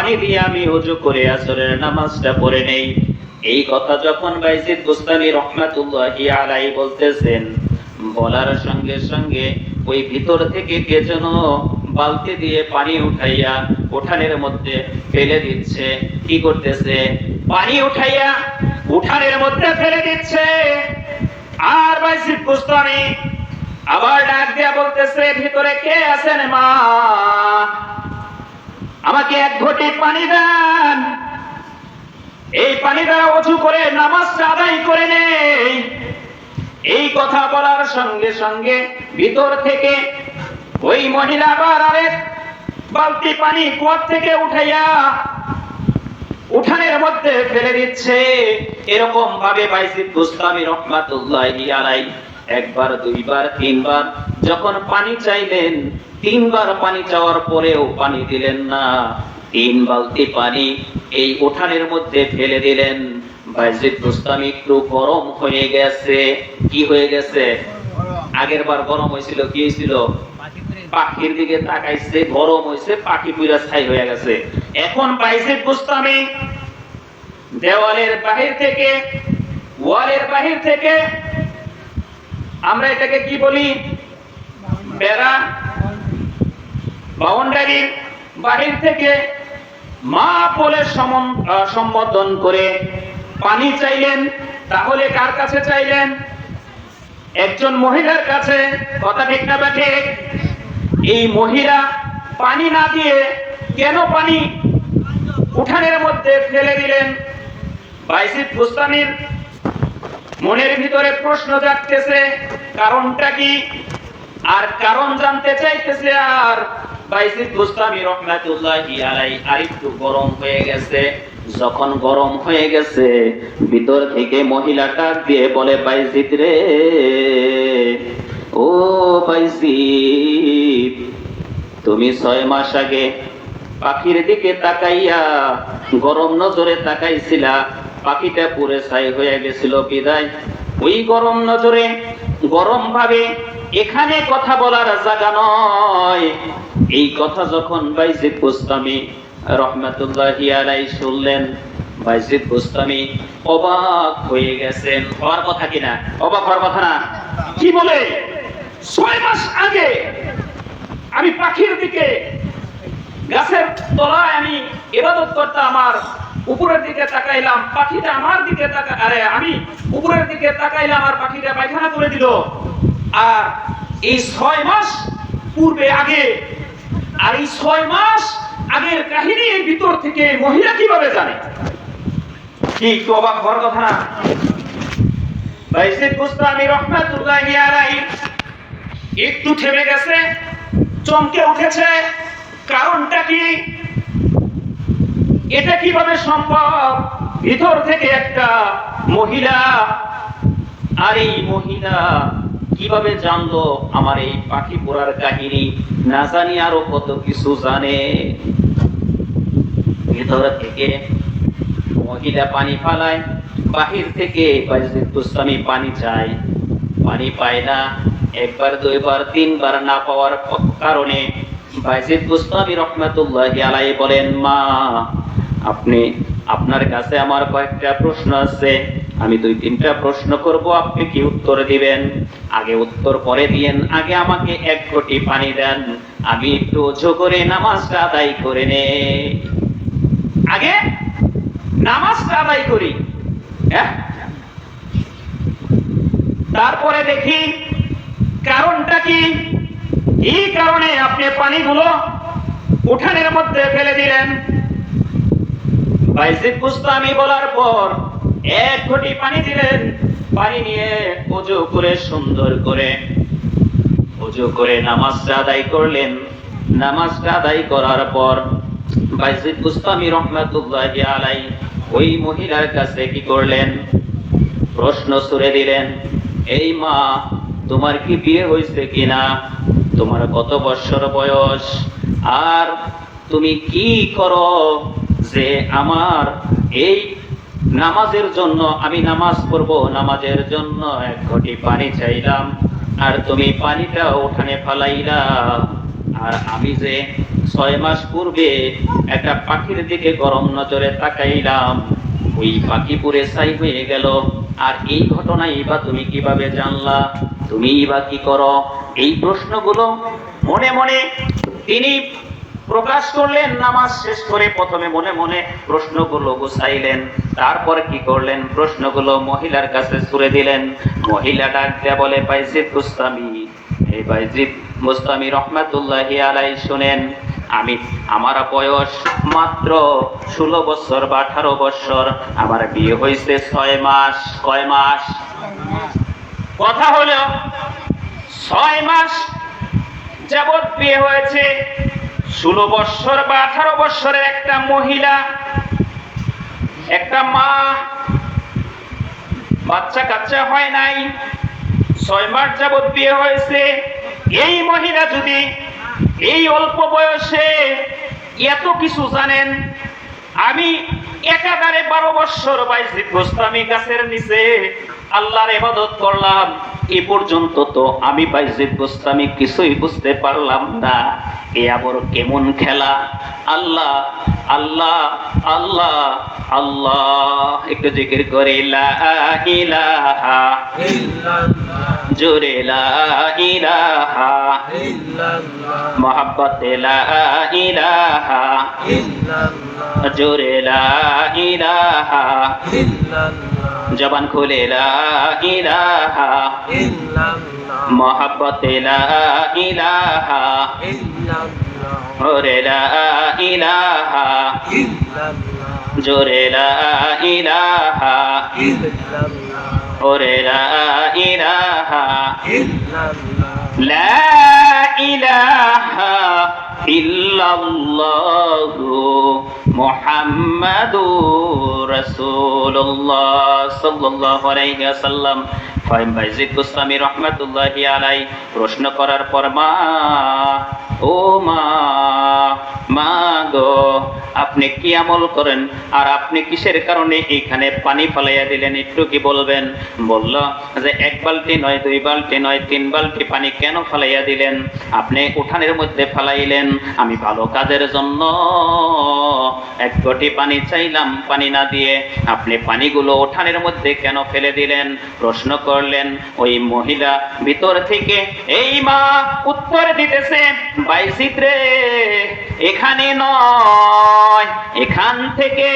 পানি দিয়ে আমি ওযু করে আসরের নামাজটা পড়ে নেই। এই কথা যখন বাইজিদ বুস্তামি রহমাতুল্লাহি আলাইহি বলতেছেন, বলার সঙ্গে সঙ্গে ওই ভিতর থেকে কে যেন বালতি দিয়ে পানি উঠাইয়া উঠানের মধ্যে ফেলে দিচ্ছে। কি করতেছে? পানি উঠাইয়া উঠানের মধ্যে ফেলে দিচ্ছে। আর বাইজিদ বুস্তামি আবার ডাক দিয়া বলতেছে, ভিতরে কে আছেন মা? আমাকে এক ঘটি পানি দেন, এই পানি দ্বারা ওযু করে নামাজটা আদায় করে নেই। এই কথা বলার সঙ্গে সঙ্গে ভিতর থেকে ওই মহিলা আবার আরেক বালতি পানি কুয়া থেকে উঠাইয়া উঠানের মধ্যে ফেলে দিচ্ছে। এরকম ভাবে বাইজিদ বুস্তামি রহমাতুল্লাহি আলাইহি একবার, দুইবার, তিনবার যখন পানি চাইলেন, তিনবার পানি চাওয়ার পরেও পানি দিলেন না। 3 বালতি পানি এই উঠানের মধ্যে ফেলে দিলেন। বাইজিদ বুস্তামি একটু গরম হয়ে গেছে। কি হয়ে গেছে? আগের বার গরম হয়েছিল, কি হয়েছিল? পাখির দিকে তাকাইছে, গরম হয়েছে, পাখি পুরা ছাই হয়ে গেছে। এখন বাইজিদ বুস্তামি দেওয়ালের বাহির থেকে, ওয়ালের বাহির থেকে, আমরা এটাকে কি বলি, বেড়া, বাউন্ডারির বাহির থেকে মা বলে সম্বোধন করে পানি চাইলেন। তাহলে কার কাছে চাইলেন? একজন মহিলার কাছে। কথা ঠিক না ঠিক? এই মহিলা পানি না দিয়ে কেন পানি উঠানের মধ্যে ফেলে দিলেন? বাইজিদ বুস্তামির মনের ভিতরে প্রশ্ন জাগতেছে, কারণটা কি? আর কারণ জানতে চাইতেছে। আর বাইজিদ বুস্তামি রহমাতুল্লাহি আলাইহি আরেকটু গরম হয়ে গেছে। যখন গরম হয়ে গেছে, ভিতর থেকে মহিলাটা দিয়ে বলে, বাইজিদ রে, ও বাইজিদ, তুমি 6 মাস আগে পাখির দিকে তাকাইয়া গরম নজরে তাকাইছিলা, পাখিটা পুরে ছাই হয়ে গেছিল বিদায় ওই গরম নজরে, গরম ভাবে এখানে কথা বলার জায়গা নয়। এই কথা যখন বাইজিদ বুস্তামি রহমাতুল্লাহি আলাইহি শুনলেন, বাইজিদ বুস্তামি অবাক হয়ে গেছেন। হওয়ার কথা কিনা? অবাক হওয়ার কথা না? কি বলে? 6 মাস আগে আমি পাখির দিকে, গাছের তলায় আমি ইবাদত করতাম, আমার উপরের দিকে তাকাইলাম, পাখিটা আমার দিকে আমি উপরের দিকে তাকাইলাম আর পাখিটা পায়খানা করে দিল। আর এই 6 মাস পূর্বে আগে, আর এই 6 মাস আগের কাহিনী এর ভিতর থেকে মহিলা কিভাবে জানে? কি অবাক হওয়ার কথা না? বাইজিদ বুস্তামি রহমাতুল্লাহি আলাইহি একটু থেমে গেছে, চমকে উঠেছে। কারণটা কি? এটা কিভাবে সম্ভব? ভিতর থেকে একটা মহিলা, আর এই মহিলা কিভাবে জানলো আমার এই পাখি পোড়ার কাহিনী? না জানি আরো কত কিছু জানে। ভিতর থেকে মহিলা পানি ফালায়, বাহির থেকে বাইজিদ বুস্তামি পানি চায়, পানি পায় না। একবার, দুইবার, তিনবার না পাওয়ার কারণে বাইজিদ বুস্তামি রহমাতুল্লাহি আলাইহি বলেন, মা, আপনার কাছে আমার কয়েকটা প্রশ্ন আছে। আমি 2-3টা প্রশ্ন করব, আপনি কি উত্তর দিবেন? আগে উত্তর পরে দিয়েন, আগে আমাকে 1 ঘটি পানি দেন, আমি একটু ওযু করে নামাজটা আদায় করে নেই। আগে নামাজটা আদায় করি, হ্যাঁ, তারপরে দেখি কারণটা কি। এই কারণে আপনি পানিগুলো উঠানের মধ্যে ফেলে দিলেন। বাইজিদ বুস্তামি বলার পর 1 ঘটি পানি দিলেন। পানি নিয়ে ওযু করে, সুন্দর করে ওযু করে নামাজটা আদায় করলেন। নামাজটা আদায় করার পর বাইজিদ বুস্তামি রহমাতুল্লাহি আলাইহি ওই মহিলার কাছে কি করলেন? প্রশ্ন ছুড়ে দিলেন, এই মা, তোমার কি বিয়ে হয়েছে কিনা? তোমার কত বছর বয়স? আর তুমি কি করো যে আমার এই নামাজের জন্য, আমি নামাজ পড়বো, নামাজের জন্য 1 ঘটি পানি চাইলাম, আর তুমি পানিটা উঠানে ফালাইলা। আর আমি যে 6 মাস পূর্বে একটা পাখির দিকে গরম নজরে তাকাইলাম, ওই পাখি পুরে ছাই হয়ে গেল। আর এই ঘটনাই বা তুমি কিভাবে জানলা? তুমি বা কি করো? এই প্রশ্নগুলো মনে মনে তিনি প্রকাশ করলেন। নামাজ শেষ করে প্রথমে মনে মনে প্রশ্নগুলো গুছাইলেন, তারপর কি করলেন, প্রশ্নগুলো মহিলার কাছে ছুড়ে দিলেন। মহিলা ডাক দেয়া বলে, বাইজিদ বুস্তামি, এই বাইজিদ বুস্তামি রহমাতুল্লাহি আলাইহি, শুনেন, আমার বয়স মাত্র 16 বছর বা 18 বছর, আমার বিয়ে হয়েছে 6 মাস। কয় মাস? কথা হলো 6 মাস যাবৎ বিয়ে হয়েছে। 16 বছর বা 18 বছরের একটা মহিলা, একটা মা, বাচ্চা কাচ্চা হয় নাই, 6 মাস যাবৎ বিয়ে হয়েছে। এই মহিলা যদি এই অল্প বয়সে এত কিছু জানেন, আমি একাধারে 12 বছর বাইজিদ বুস্তামি গাছের নিচে আল্লাহর ইবাদত করলাম, এ পর্যন্ত তো আমি বাইজিদ বুস্তামি কিছুই বুঝতে পারলাম না। এ আবার কেমন খেলা? আল্লাহ আল্লাহ আল্লাহ আল্লাহ, একটু জিকির করে লা ইলাহা ইল্লাল্লাহ, জোরে লা ইলাহা ইল্লাল্লাহ, মহব্বতে লা ইলাহা ইল্লাল্লাহ, জোরে লা ইলাহা ইল্লাল্লাহ, জবান খুলে লা ইলাহা ইল্লাল্লাহ, মহব্বতে লা ইলাহা ইল্লাল্লাহ, ওরে লা ইলাহা ইল্লাল্লাহ, জোরে লা ইলাহা ইল্লাল্লাহ, ওরে লা ইলাহা ইল্লাল্লাহ, লা ইলাহা ইল্লাল্লাহু মুহাম্মাদুর রাসূলুল্লাহ সাল্লাল্লাহু আলাইহি ওয়াসাল্লাম। বাইজিদ বুস্তামি রহমাতুল্লাহি আলাইহি প্রশ্ন করার পর, মা, ও মা, মা গো, আপনি কি আমল করেন আর আপনি কিসের কারণে এইখানে পানি ফালাইয়া দিলেন, একটু কি বলবেন? বলল যে 1 বালতি নয়, 2 বালতি নয়, 3 বালতি পানি কেন ফালাইয়া দিলেন? আপনি উঠানের মধ্যে ফালাইলেন, আমি ভালো কাজের জন্য 1 ঘটি পানি চাইলাম, পানি না দিয়ে আপনি পানিগুলো উঠানের মধ্যে কেন ফেলে দিলেন? প্রশ্ন করলেন। ওই মহিলা ভিতর থেকে এই মা উত্তর দিতেছে, বাইজিদ রে, এখানে নয়, এখান থেকে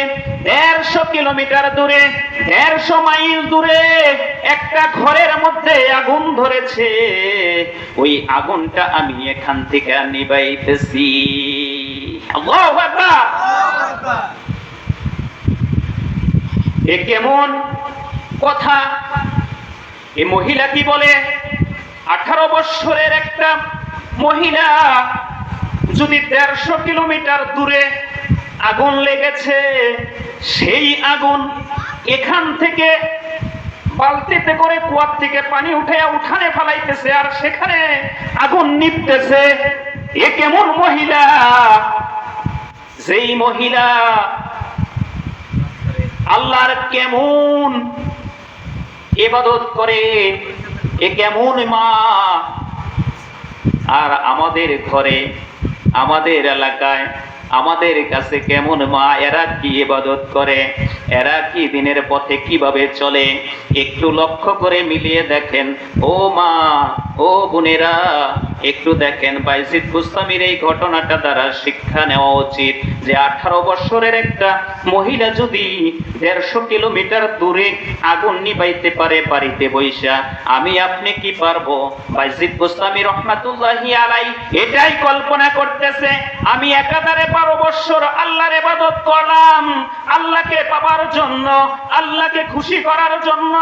150 কিলোমিটার দূরে, 150 মাইল দূরে একটা ঘরের মধ্যে আগুন ধরেছে। ওই আগুনটা আমি এখান থেকে নিভাইতেছি। আল্লাহু আকবার। এ কেমন কথা? এই মহিলা কি বলে? 18 বছরের একটা মহিলা যদি 150 কিলোমিটার দূরে আগুন লেগেছে, সেই আগুন এখান থেকে বালতিতে করে কুয়ার থেকে পানি উঠে উঠানে ফেলাইতেছে, আর সেখানে আগুন নিভতেছে, এ কেমন মহিলা? যেই মহিলা আল্লাহর কেমন ইবাদত করে, এ কেমন মা? আর আমাদের ঘরে, আমাদের এলাকায়, আমাদের কাছে কেমন মা? এরা কি ইবাদত করে? এরা কি দিনের পথে কিভাবে চলে? একটু লক্ষ্য করে মিলিয়ে দেখেন ও মা, ও বোনেরা, একটু দেখেন। বাইজিদ বুস্তামির এই ঘটনাটা দ্বারা শিক্ষা নেওয়া উচিত যে 18 বছরের একটা মহিলা যদি 150 কিলোমিটার দূরে আগুন নিভাইতে পারে বাড়িতে বৈশা, আমি আপনি কি পারবো? বাইজিদ বুস্তামি রহমাতুল্লাহি আলাইহি এটাই কল্পনা করতেছে, আমি একাধারে 12 বছর আল্লাহর ইবাদত করলাম, আল্লাহকে পাবার জন্য, আল্লাহকে খুশি করার জন্য,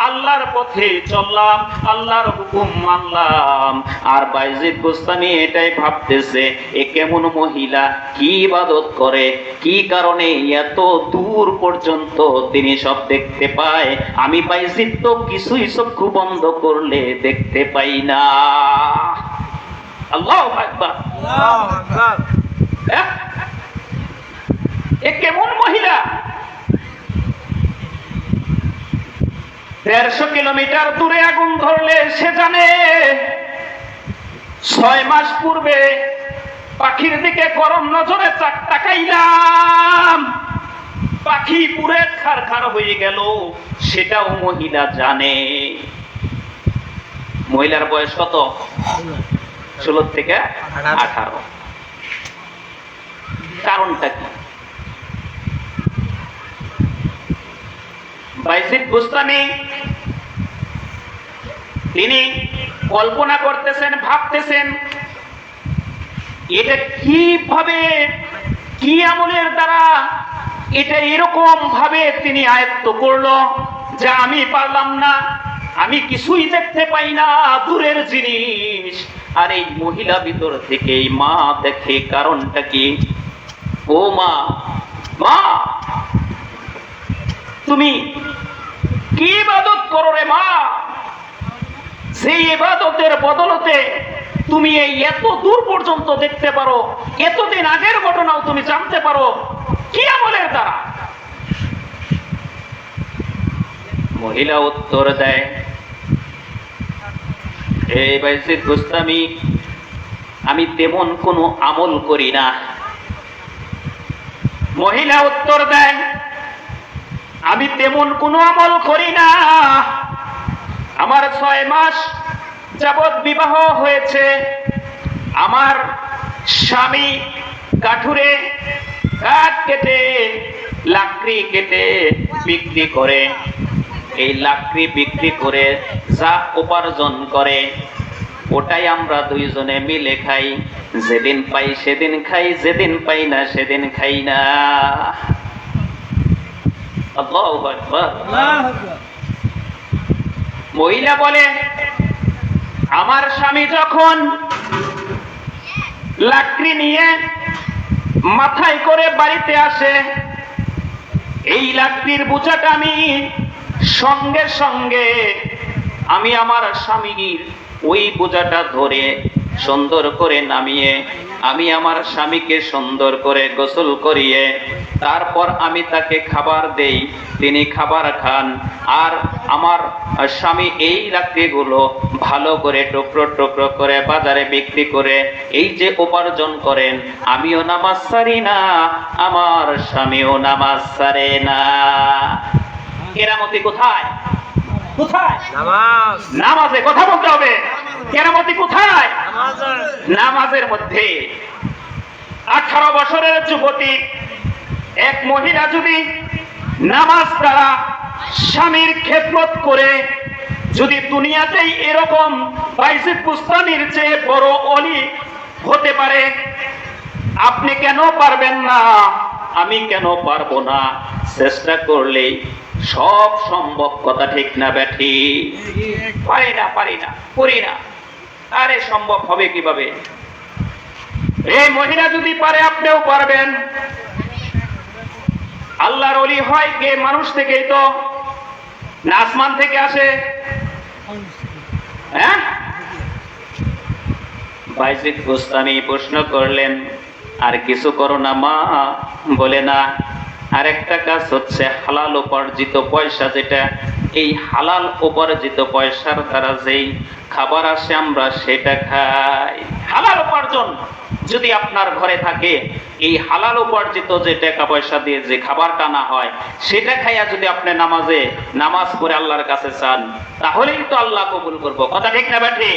আল্লাহর পথে চললাম, আল্লাহর হুকুম মানলাম। আর বাইজিদ বুস্তামি এটাই ভাবতেছে, এ কেমন মহিলা, কি ইবাদত করে, কি কারণে এত দূর পর্যন্ত তিনি সব দেখতে পায়, আমি বাইজিদ তো কিছুই চক্ষু বন্ধ করলে দেখতে পাই না। আল্লাহু আকবার, আল্লাহু আকবার। এ কেমন মহিলা? 150 কিলোমিটার দূরে আগুন ধরলে সে জানে 6 মাস পূর্বে পাখির দিকে গরম নজরে তাকাইলাম, পাখি পুরে খারখার হয়ে গেল, সেটাও মহিলা জানে। মহিলার বয়স কত? 16 থেকে 18। কারণটা কি? বাইজিদ বুস্তামি তিনি কল্পনা করতেছেন, ভাবতেছেন এটা কিভাবে, কি আমলের দ্বারা এটা এরকম ভাবে তিনি আয়ত্ত করলো যে আমি পারলাম না, আমি কিছুই দেখতে পাই না, দূরের জিনিস। আর এই মহিলা ভিতর থেকে মা দেখে, কারণটা কি? ও মা, মা তুমি কি ইবাদত করো রে মা? সেই ইবাদতের বদলতে তুমি এই এত দূর পর্যন্ত দেখতে পারো, এতদিন আগের ঘটনাও তুমি জানতে পারো, কি আমলের দ্বারা? মহিলা উত্তর দেয়, হে বাইজিদ বুস্তামি, আমি তেমন কোনো আমল করি না। মহিলা উত্তর দেয়, আমি তেমন কোনো আমল করি না, আমার 6 মাস যাবৎ বিবাহ হয়েছে, আমার স্বামী কাঠুরে কাঠ কেটে, লাকড়ি কেটে বিক্রি করে, এই লাকড়ি বিক্রি করে যা উপার্জন করে ওটাই আমরা দুইজনে মিলে খাই, যেদিন পাই সেদিন খাই, যেদিন পাই না সেদিন খাই না। আল্লাহু আকবার। মহিলা বলে, আমার স্বামী যখন লাকড়ি নিয়ে মাথায় করে বাড়িতে আসে, এই লাকড়ির বোঝাটা আমি সঙ্গে সঙ্গে আমি আমার স্বামীর ওই বোঝাটা ধরে সুন্দর করে নামিয়ে আমি আমার স্বামীকে সুন্দর করে গোসল করিয়ে তারপর আমি তাকে খাবার দেই, তিনি খাবার খান। আর আমার স্বামী এই লাকড়িগুলো ভালো করে টুকরো টুকরো করে বাজারে বিক্রি করে এই যে উপার্জন করেন, আমিও নামাজ ছাড়ি না, আমার স্বামীও নামাজ ছাড়ে না। কেরামতি কোথায়? কোথায়? নামাজে। কথা বলতে হবে। কেরামতি কোথায়? নামাজের মধ্যে। 18 বছরের যুবতী এক মহিলা যদি নামাজ দ্বারা স্বামীর খেদমত করে যদি দুনিয়াতেই এরকম বাইজিদ বুস্তামির চেয়ে বড় ওলি হতে পারে, আপনি কেন পারবেন না? আমি কেন পারবো না? চেষ্টা করলেই সব সম্ভব। কথা ঠিক না ব্যাঠি? পারি না, পারি না, করি না। আরে সম্ভব হবে কিভাবে? এই মহিলা যদি পারে, আপনিও পারবেন। আল্লাহর ওলি হয় কে? মানুষ থেকেই তো, না আসমান থেকে আসে? হ্যাঁ? বাইজিদ বুস্তামি প্রশ্ন করলেন, আর কিছু করো না মা? বলে না, আরেকটা কাজ হচ্ছে হালাল উপার্জিত পয়সা, যেটা এই হালাল উপার্জিত পয়সার দ্বারা যেই খাবার আসে আমরা সেটা খাই। হালাল উপার্জন যদি আপনার ঘরে থাকে, এই হালাল উপার্জিত যে টাকা পয়সা দিয়ে যে খাবারটা না হয় সেটা খাইয়া যদি আপনি নামাজ পড়ে আল্লাহর কাছে চান, তাহলেই তো আল্লাহ কবুল করবো। কথা ঠিক না ব্যাঠি?